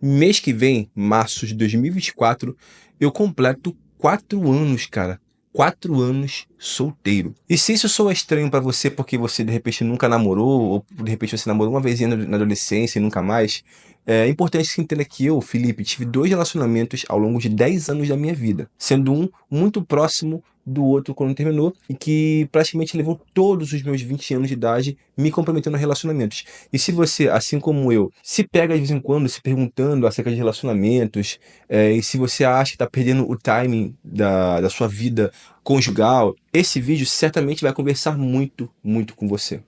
Mês que vem, março de 2024, eu completo 4 anos, cara. 4 anos solteiro. E se isso soa estranho pra você porque você de repente nunca namorou, ou de repente você namorou uma vezinha na adolescência e nunca mais, é importante que você entenda que eu, Felipe, tive 2 relacionamentos ao longo de 10 anos da minha vida, sendo um muito próximo do outro quando terminou e que praticamente levou todos os meus 20 anos de idade me comprometendo a relacionamentos. E se você, assim como eu, se pega de vez em quando se perguntando acerca de relacionamentos, e se você acha que está perdendo o timing da sua vida conjugal, esse vídeo certamente vai conversar muito, muito com você.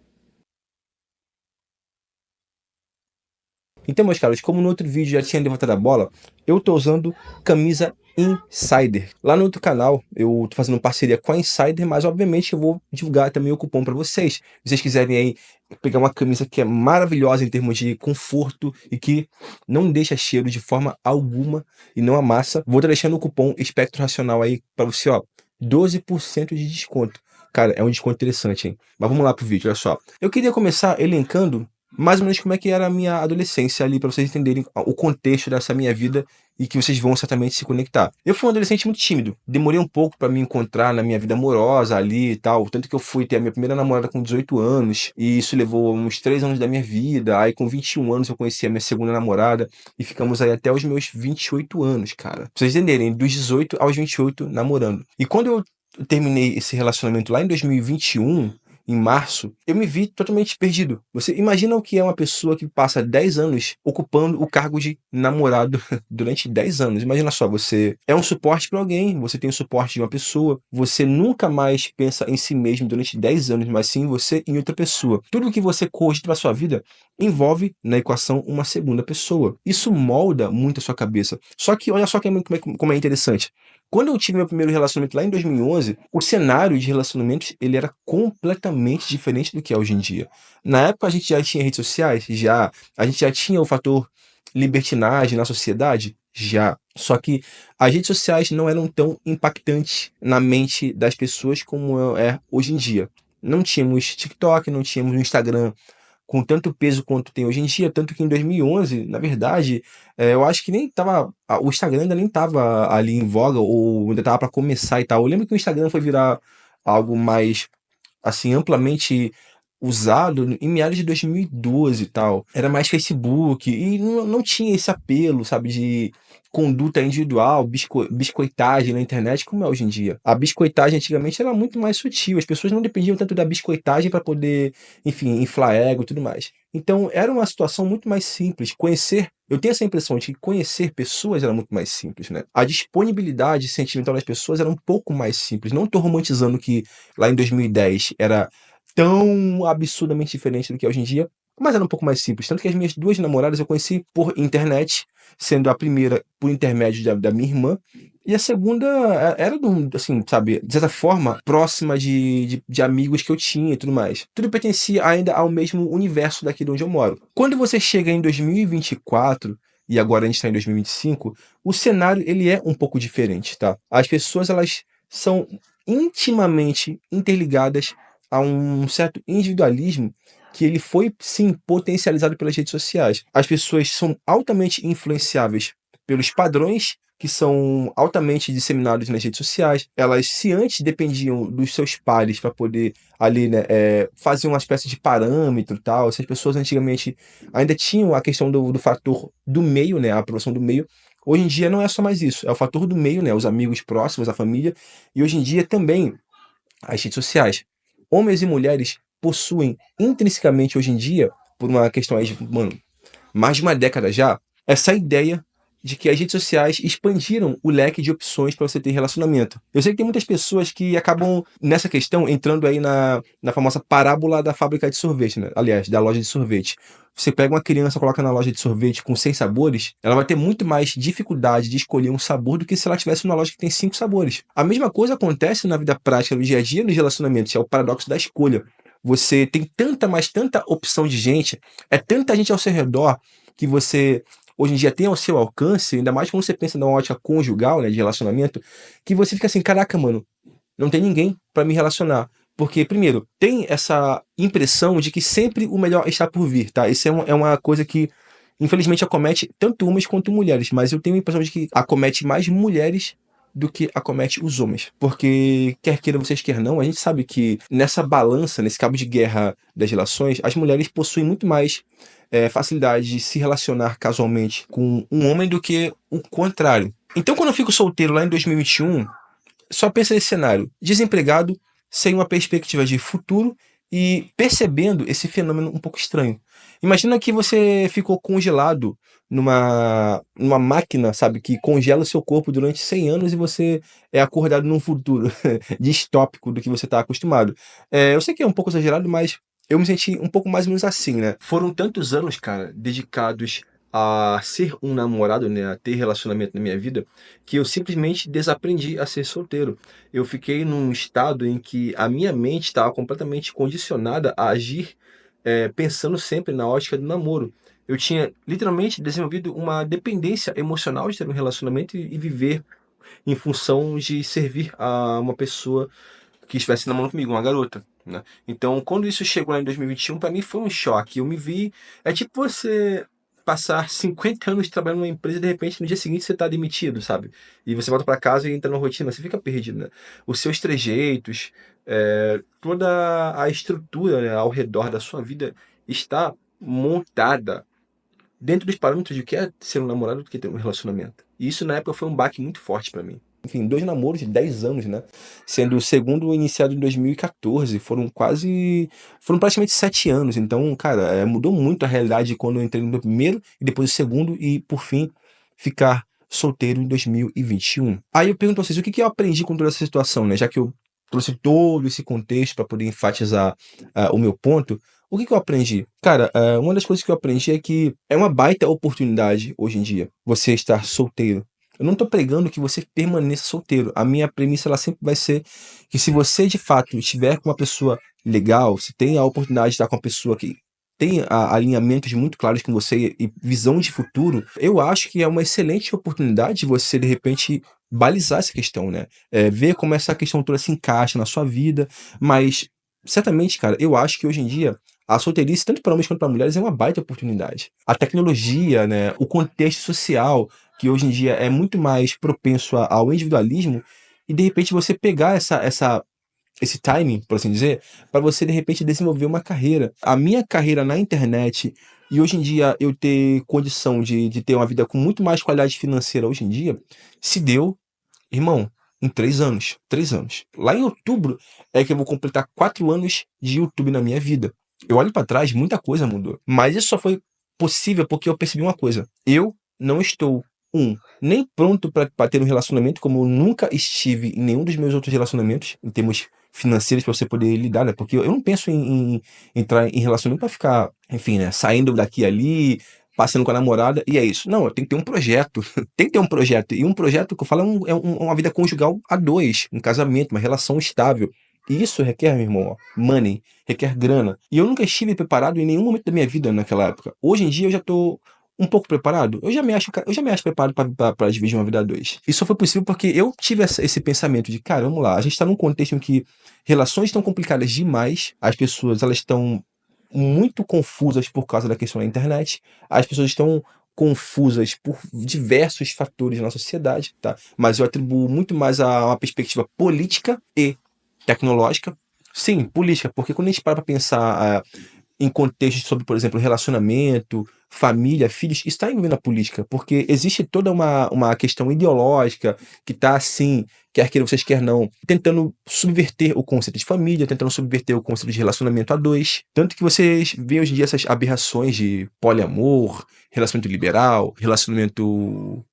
Então, meus caros, como no outro vídeo já tinha levantado a bola, eu tô usando camisa Insider. Lá no outro canal, eu tô fazendo parceria com a Insider, mas obviamente eu vou divulgar também o cupom para vocês. Se vocês quiserem aí pegar uma camisa que é maravilhosa em termos de conforto e que não deixa cheiro de forma alguma e não amassa, vou estar deixando o cupom Espectro Racional aí para você, ó, 12% de desconto. Cara, é um desconto interessante, hein? Mas vamos lá pro vídeo, olha só. Eu queria começar elencando mais ou menos como é que era a minha adolescência ali, pra vocês entenderem o contexto dessa minha vida e que vocês vão certamente se conectar. Eu fui um adolescente muito tímido, demorei um pouco pra me encontrar na minha vida amorosa ali e tal, tanto que eu fui ter a minha primeira namorada com 18 anos, e isso levou uns 3 anos da minha vida, aí com 21 anos eu conheci a minha segunda namorada, e ficamos aí até os meus 28 anos, cara. Pra vocês entenderem, dos 18 aos 28 namorando. E quando eu terminei esse relacionamento lá em 2021, em março, eu me vi totalmente perdido. Você imagina o que é uma pessoa que passa 10 anos ocupando o cargo de namorado durante 10 anos. Imagina só, você é um suporte para alguém, você tem o suporte de uma pessoa, você nunca mais pensa em si mesmo durante 10 anos, mas sim em você e em outra pessoa. Tudo que você cogita para sua vida envolve na equação uma segunda pessoa. Isso molda muito a sua cabeça. Só que olha só como é interessante. Quando eu tive meu primeiro relacionamento lá em 2011, o cenário de relacionamentos ele era completamente diferente do que é hoje em dia. Na época a gente já tinha redes sociais, já. A gente já tinha o fator libertinagem na sociedade, já. Só que as redes sociais não eram tão impactantes na mente das pessoas como é hoje em dia. Não tínhamos TikTok, não tínhamos Instagram com tanto peso quanto tem hoje em dia, tanto que em 2011, na verdade, eu acho que nem tava, o Instagram ainda nem tava ali em voga, ou ainda tava para começar e tal. Eu lembro que o Instagram foi virar algo mais, assim, amplamente usado em meados de 2012 e tal. Era mais Facebook e não tinha esse apelo, sabe, de conduta individual, biscoitagem na internet como é hoje em dia. A biscoitagem antigamente era muito mais sutil, as pessoas não dependiam tanto da biscoitagem para poder, enfim, inflar ego e tudo mais. Então era uma situação muito mais simples. Eu tenho essa impressão de que conhecer pessoas era muito mais simples, né? A disponibilidade sentimental das pessoas era um pouco mais simples. Não estou romantizando que lá em 2010 era tão absurdamente diferente do que é hoje em dia, mas era um pouco mais simples. Tanto que as minhas 2 namoradas eu conheci por internet, sendo a primeira por intermédio da minha irmã, e a segunda era de assim, sabe, de certa forma, próxima de amigos que eu tinha e tudo mais. Tudo pertencia ainda ao mesmo universo daqui de onde eu moro. Quando você chega em 2024, e agora a gente está em 2025, o cenário ele é um pouco diferente, tá? As pessoas elas são intimamente interligadas a um certo individualismo que ele foi sim potencializado pelas redes sociais. As pessoas são altamente influenciáveis pelos padrões que são altamente disseminados nas redes sociais. Elas, se antes dependiam dos seus pares para poder ali, né, fazer uma espécie de parâmetro e tal, essas pessoas antigamente ainda tinham a questão do fator do meio, né, a aprovação do meio. Hoje em dia não é só mais isso, é o fator do meio, né, os amigos próximos, a família, e hoje em dia também as redes sociais. Homens e mulheres possuem intrinsecamente hoje em dia, por uma questão aí de, mano, mais de uma década já, essa ideia de que as redes sociais expandiram o leque de opções para você ter relacionamento. Eu sei que tem muitas pessoas que acabam, nessa questão, entrando aí na famosa parábola da fábrica de sorvete, né? Aliás, da loja de sorvete. Você pega uma criança, coloca na loja de sorvete com 6 sabores, ela vai ter muito mais dificuldade de escolher um sabor do que se ela tivesse numa loja que tem 5 sabores. A mesma coisa acontece na vida prática, no dia a dia, nos relacionamentos, é o paradoxo da escolha. Você tem tanta, mas tanta opção de gente, é tanta gente ao seu redor que você hoje em dia tem ao seu alcance, ainda mais quando você pensa numa ótica conjugal, né, de relacionamento, que você fica assim, caraca, mano, não tem ninguém pra me relacionar. Porque, primeiro, tem essa impressão de que sempre o melhor está por vir, tá? Isso é uma coisa que Infelizmente acomete tanto homens quanto mulheres, mas eu tenho a impressão de que acomete mais mulheres do que acomete os homens. Porque, quer queira vocês, quer não, a gente sabe que nessa balança, nesse cabo de guerra das relações, as mulheres possuem muito mais facilidade de se relacionar casualmente com um homem do que o contrário. Então, quando eu fico solteiro lá em 2021, só pensa nesse cenário: desempregado, sem uma perspectiva de futuro e percebendo esse fenômeno um pouco estranho. Imagina que você ficou congelado numa máquina, sabe, que congela o seu corpo durante 100 anos e você é acordado num futuro distópico do que você está acostumado. Eu sei que é um pouco exagerado, mas eu me senti um pouco mais ou menos assim, né? Foram tantos anos, cara, dedicados a ser um namorado, né, a ter relacionamento na minha vida, que eu simplesmente desaprendi a ser solteiro. Eu fiquei num estado em que a minha mente estava completamente condicionada a agir, pensando sempre na ótica do namoro. Eu tinha literalmente desenvolvido uma dependência emocional de ter um relacionamento e viver em função de servir a uma pessoa que estivesse namorando comigo, uma garota, né? Então, quando isso chegou lá em 2021, para mim foi um choque. Eu me vi. É tipo você passar 50 anos trabalhando numa empresa e de repente no dia seguinte você tá demitido, sabe? E você volta para casa e entra na rotina, você fica perdido, né? Os seus trejeitos, toda a estrutura, né, ao redor da sua vida está montada dentro dos parâmetros de o que é ser um namorado do que ter um relacionamento. E isso na época foi um baque muito forte pra mim. Enfim, 2 namoros de 10 anos, né, sendo o segundo iniciado em 2014, foram praticamente 7 anos. Então, cara, mudou muito a realidade quando eu entrei no meu primeiro e depois o segundo e, por fim, ficar solteiro em 2021. Aí eu pergunto pra vocês, o que eu aprendi com toda essa situação, né, já que eu trouxe todo esse contexto para poder enfatizar, o meu ponto. O que eu aprendi? Cara, uma das coisas que eu aprendi é que é uma baita oportunidade hoje em dia você estar solteiro. Eu não tô pregando que você permaneça solteiro. A minha premissa ela sempre vai ser que se você de fato estiver com uma pessoa legal, se tem a oportunidade de estar com uma pessoa que tem alinhamentos muito claros com você e visão de futuro, eu acho que é uma excelente oportunidade de você, de repente, balizar essa questão, né? Ver como essa questão toda se encaixa na sua vida, mas certamente, cara, eu acho que hoje em dia a solteirice, tanto para homens quanto para mulheres, é uma baita oportunidade. A tecnologia, né, o contexto social, que hoje em dia é muito mais propenso ao individualismo, e de repente você pegar esse timing, por assim dizer, para você de repente desenvolver uma carreira. A minha carreira na internet e hoje em dia eu ter condição de ter uma vida com muito mais qualidade financeira hoje em dia, se deu, irmão, em 3 anos. 3 anos. Lá em outubro é que eu vou completar 4 anos de YouTube na minha vida. Eu olho pra trás, muita coisa mudou. Mas isso só foi possível porque eu percebi uma coisa. Eu não estou, nem pronto pra ter um relacionamento, como eu nunca estive em nenhum dos meus outros relacionamentos, em termos financeiros, pra você poder lidar, né? Porque eu não penso em entrar em relacionamento pra ficar, enfim, né? Saindo daqui e ali, passeando com a namorada, e é isso. Não, eu tenho que ter um projeto. Tem que ter um projeto. E um projeto que eu falo uma vida conjugal a dois, um casamento, uma relação estável. E isso requer, meu irmão, ó, money, requer grana. E eu nunca estive preparado em nenhum momento da minha vida naquela época. Hoje em dia eu já tô um pouco preparado. Eu já me acho preparado para dividir uma vida a dois. Isso só foi possível porque eu tive esse pensamento de, cara, vamos lá, a gente tá num contexto em que relações estão complicadas demais, as pessoas elas estão muito confusas por causa da questão da internet, as pessoas estão confusas por diversos fatores na sociedade, tá? Mas eu atribuo muito mais a uma perspectiva política e tecnológica. Sim, política, porque quando a gente para pra pensar em contextos sobre, por exemplo, relacionamento, família, filhos, isso está envolvendo a política, porque existe toda uma questão ideológica que está assim, quer queira vocês, quer não, tentando subverter o conceito de família, tentando subverter o conceito de relacionamento a dois. Tanto que vocês veem hoje em dia essas aberrações de poliamor, relacionamento liberal, relacionamento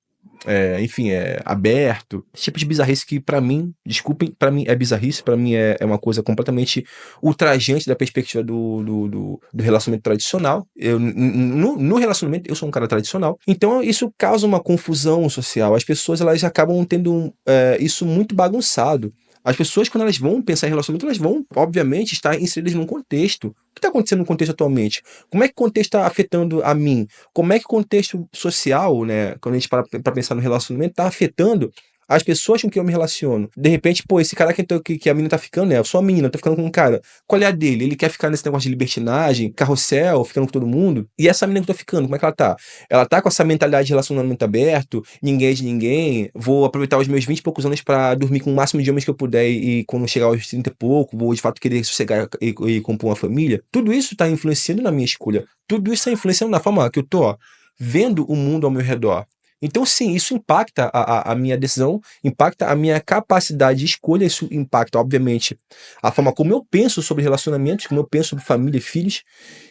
enfim, aberto. Esse tipo de bizarrice que pra mim, desculpem, pra mim é bizarrice, pra mim é uma coisa completamente ultrajante da perspectiva do relacionamento tradicional. No relacionamento, eu sou um cara tradicional, então isso causa uma confusão social. As pessoas, elas acabam tendo isso muito bagunçado. As pessoas, quando elas vão pensar em relacionamento, elas vão, obviamente, estar inseridas num contexto. O que está acontecendo no contexto atualmente? Como é que o contexto está afetando a mim? Como é que o contexto social, né, quando a gente para pensar no relacionamento, está afetando as pessoas com quem eu me relaciono. De repente, pô, esse cara que a menina tá ficando, né? Eu sou a menina, eu tô ficando com um cara. Qual é a dele? Ele quer ficar nesse negócio de libertinagem, carrossel, ficando com todo mundo? E essa menina que eu tô ficando, como é que ela tá? Ela tá com essa mentalidade de relacionamento aberto, ninguém é de ninguém, vou aproveitar os meus 20 e poucos anos pra dormir com o máximo de homens que eu puder e quando chegar aos 30 e pouco, vou de fato querer sossegar e compor uma família. Tudo isso tá influenciando na minha escolha. Tudo isso tá influenciando na forma que eu tô, ó, vendo o mundo ao meu redor. Então, sim, isso impacta a minha decisão, impacta a minha capacidade de escolha, isso impacta, obviamente, a forma como eu penso sobre relacionamentos, como eu penso sobre família e filhos.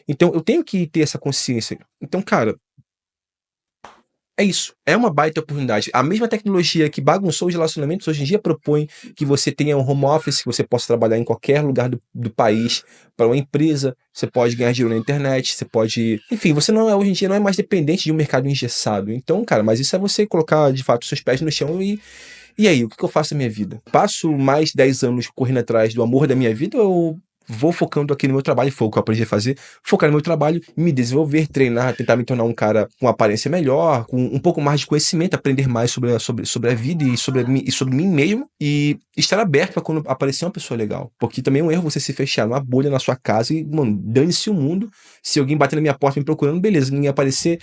Então, eu tenho que ter essa consciência. Então, cara, é isso. É uma baita oportunidade. A mesma tecnologia que bagunçou os relacionamentos hoje em dia propõe que você tenha um home office, que você possa trabalhar em qualquer lugar do país para uma empresa. Você pode ganhar dinheiro na internet, você pode. Enfim, você não é hoje em dia não é mais dependente de um mercado engessado. Então, cara, mas isso é você colocar de fato seus pés no chão e aí, o que eu faço na minha vida? Passo mais 10 anos correndo atrás do amor da minha vida ou vou focando aqui no meu trabalho, foi o que eu aprendi a fazer, focar no meu trabalho, me desenvolver, treinar, tentar me tornar um cara com aparência melhor, com um pouco mais de conhecimento, aprender mais sobre a vida e sobre mim mesmo, e estar aberto para quando aparecer uma pessoa legal. Porque também é um erro você se fechar numa bolha na sua casa e, mano, dane-se o mundo. Se alguém bater na minha porta me procurando, beleza, ninguém aparecer,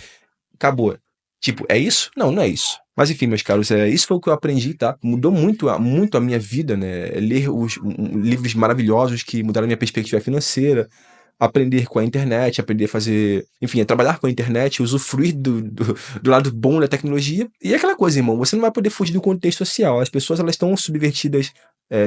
acabou. Tipo, é isso? Não, não é isso. Mas enfim, meus caros, isso foi o que eu aprendi, tá? Mudou muito a minha vida, né? Ler livros maravilhosos que mudaram a minha perspectiva financeira, aprender com a internet, aprender a fazer, enfim, a trabalhar com a internet, usufruir do lado bom da tecnologia. E é aquela coisa, irmão, você não vai poder fugir do contexto social. As pessoas, elas estão subvertidas,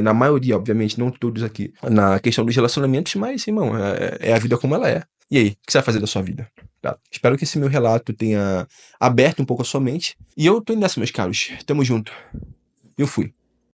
na maioria, obviamente, não todos aqui, na questão dos relacionamentos, mas, irmão, é a vida como ela é. E aí, o que você vai fazer da sua vida? Tá? Espero que esse meu relato tenha aberto um pouco a sua mente. E eu tô indo nessa, meus caros. Tamo junto. Eu fui.